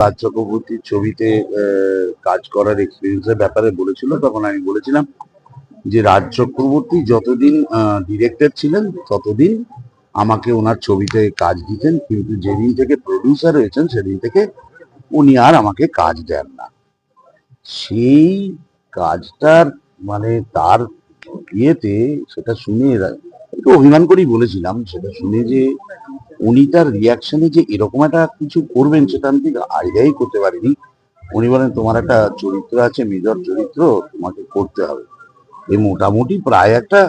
রাজ চক্রবর্তীর ছবিতে কাজ করার এক্সপিরিয়েন্সের ব্যাপারে বলেছিল, তখন আমি বলেছিলাম যে রাজ চক্রবর্তী যতদিন ডিরেক্টর ছিলেন ততদিন আমাকে ওনার ছবিতে কাজ দিতেন, কিন্তু যেদিন থেকে প্রডিউসার হয়েছেন সেদিন থেকে উনি আর আমাকে কাজ দেন না। সেই কাজটার মানে তার ইয়েতে সেটা শুনে একটু অভিমান করেই বলেছিলাম, সেটা শুনে যে উনি তার রিয়াকশনে যে এরকম একটা কিছু করবেন সেটা আমি ঠিক আইডিয়াই করতে পারিনি। উনি বলেন তোমার একটা চরিত্র আছে, মেজর চরিত্র, তোমাকে করতে হবে। এই মোটামুটি প্রায় একটা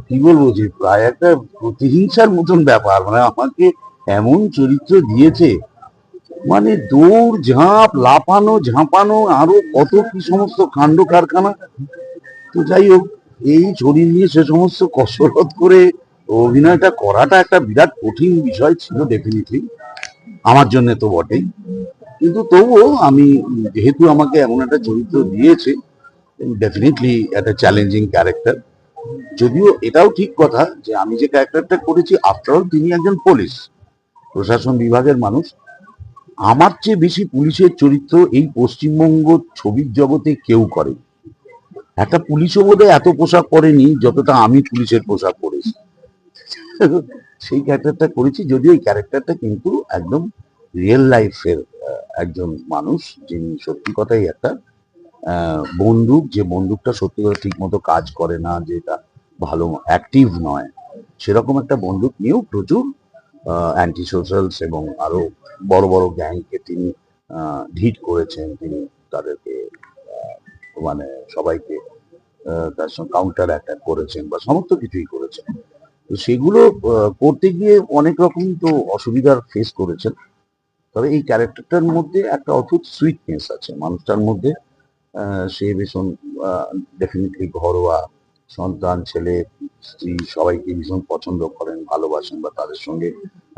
কি বলবো যে প্রায় একটা প্রতিহিংসার মতন ব্যাপার, মানে আমাকে এমন চরিত্র দিয়েছে, মানে দৌড় ঝাঁপ লাফানো ঝাঁপানো আরো কত কি সমস্ত কাণ্ড কারখানা। তো যাই হোক, এই শরীর নিয়ে সে সমস্ত কসরত করে অভিনয়টা করাটা একটা বিরাট কঠিন বিষয় ছিল ডেফিনেটলি, আমার জন্য তো বটেই। কিন্তু তবুও আমি, যেহেতু আমাকে এমন একটা চরিত্র দিয়েছে, ডেফিনেটলি একটা চ্যালেঞ্জিং ক্যারেক্টার। যদিও এটাও ঠিক কথা যে আমি যে ক্যারেক্টারটা করেছি, আফটারঅল তিনি একজন পুলিশ প্রশাসন বিভাগের মানুষ। আমার চেয়ে বেশি পুলিশের চরিত্র এই পশ্চিমবঙ্গ ছবির জগতে কেউ করে। একটা পুলিশও বোধহয় এত পোশাক পরেনি যতটা আমি পুলিশের পোশাক পরেছি। সেই ক্যারেক্টারটা করেছি, যদিও এই ক্যারেক্টারটা কিন্তু একদম রিয়েল লাইফের একজন মানুষ, যিনি সত্যি কথাই একটা বন্দুক, যে বন্দুকটা সত্যি করে ঠিক মতো কাজ করে না, যেটা ভালো অ্যাক্টিভ নয়, সেরকম একটা বন্দুক নিয়েও প্রচুর অ্যান্টি সোশ্যালস এবং আরো বড় বড় গ্যাংকে তিনি হিট করেছেন। তিনি তাদেরকে মানে সবাইকে তার সঙ্গে কাউন্টার অ্যাটাক করেছেন বা সমস্ত কিছুই করেছেন। তো সেগুলো করতে গিয়ে অনেক রকম তো অসুবিধার ফেস করেছেন। তবে এই ক্যারেক্টারটার মধ্যে একটা অদ্ভুত সুইটনেস আছে মানুষটার মধ্যে। সে ভীষণ ডেফিনেটলি ঘরোয়া, সন্তান ছেলে স্ত্রী সবাইকে ভীষণ পছন্দ করেন, ভালোবাসেন, বা তাদের সঙ্গে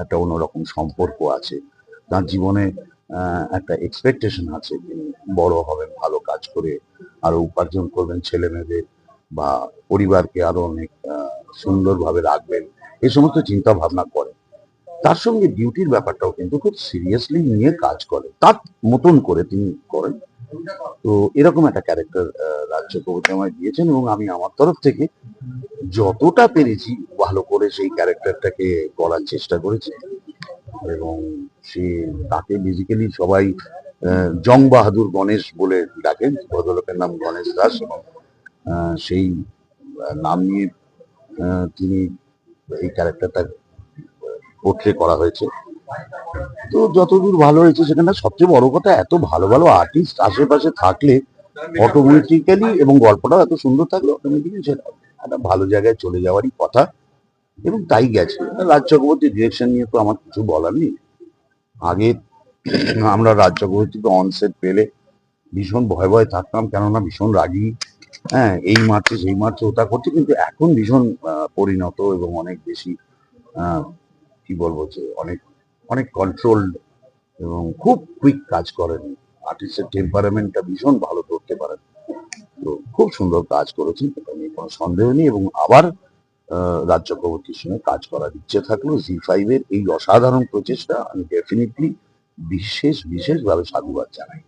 একটা অন্যরকম সম্পর্ক আছে। তার জীবনে একটা এক্সপেকটেশন আছে, তিনি বড় হবেন, ভালো কাজ করে আরো উপার্জন করবেন, ছেলে মেয়েদের বা পরিবারকে আরো অনেক সুন্দরভাবে রাখবেন, এই সমস্ত চিন্তা ভাবনা করেন। তার সঙ্গে ডিউটির ব্যাপারটাও কিন্তু খুব সিরিয়াসলি নিয়ে কাজ করে, তার মতন করে তিনি করেন। তো এরকম একটা ক্যারেক্টার রাজ চক্রবর্তী আমায় দিয়েছেন, এবং আমি আমার তরফ থেকে যতটা পেরেছি ভালো করে সেই ক্যারেক্টারটাকে করার চেষ্টা করেছি। এবং সে তাকে বেসিক্যালি সবাই জং বাহাদুর গণেশ বলে ডাকেন, ভদ্রলোকের নাম গণেশ দাস, এবং সেই নাম নিয়ে তিনি এই ক্যারেক্টারটা পোট্রে করা হয়েছে। তো যতদূর ভালো হয়েছে, সেখানে সবচেয়ে বড় কথা এত ভালো ভালো আর্টিস্ট আশেপাশে থাকলে অটোমেটিক্যালি, এবং গল্পটাও এত সুন্দর থাকলে অটোমেটিক্যালি সেটা একটা ভালো জায়গায় চলে যাওয়ারই কথা, এবং তাই গেছে। রাজ চক্রবর্তীর ডিরেকশন নিয়ে তো আমার কিছু বলার নেই। আগে আমরা রাজ চক্রবর্তীকে অনসেট পেলে ভীষণ ভয় ভয় থাকতাম, কেননা ভীষণ রাগী, হ্যাঁ এই মারছে সেই মারছে ওটা করছে, কিন্তু এখন ভীষণ পরিণত এবং অনেক বেশি কি বলবো যে অনেক অনেক কন্ট্রোলড, এবং খুব কুইক কাজ করেন। আর্টিস্টের টেম্পারামেন্টটা ভীষণ ভালো ধরতে পারেন। তো খুব সুন্দর কাজ করেছেন, এটা নিয়ে কোনো সন্দেহ নেই। এবং আবার রাজ চক্রবর্তীর সঙ্গে কাজ করার ইচ্ছে থাকলো। জি5-এর এই অসাধারণ প্রচেষ্টা আমি ডেফিনেটলি বিশেষভাবে সাধুবাদ জানাই।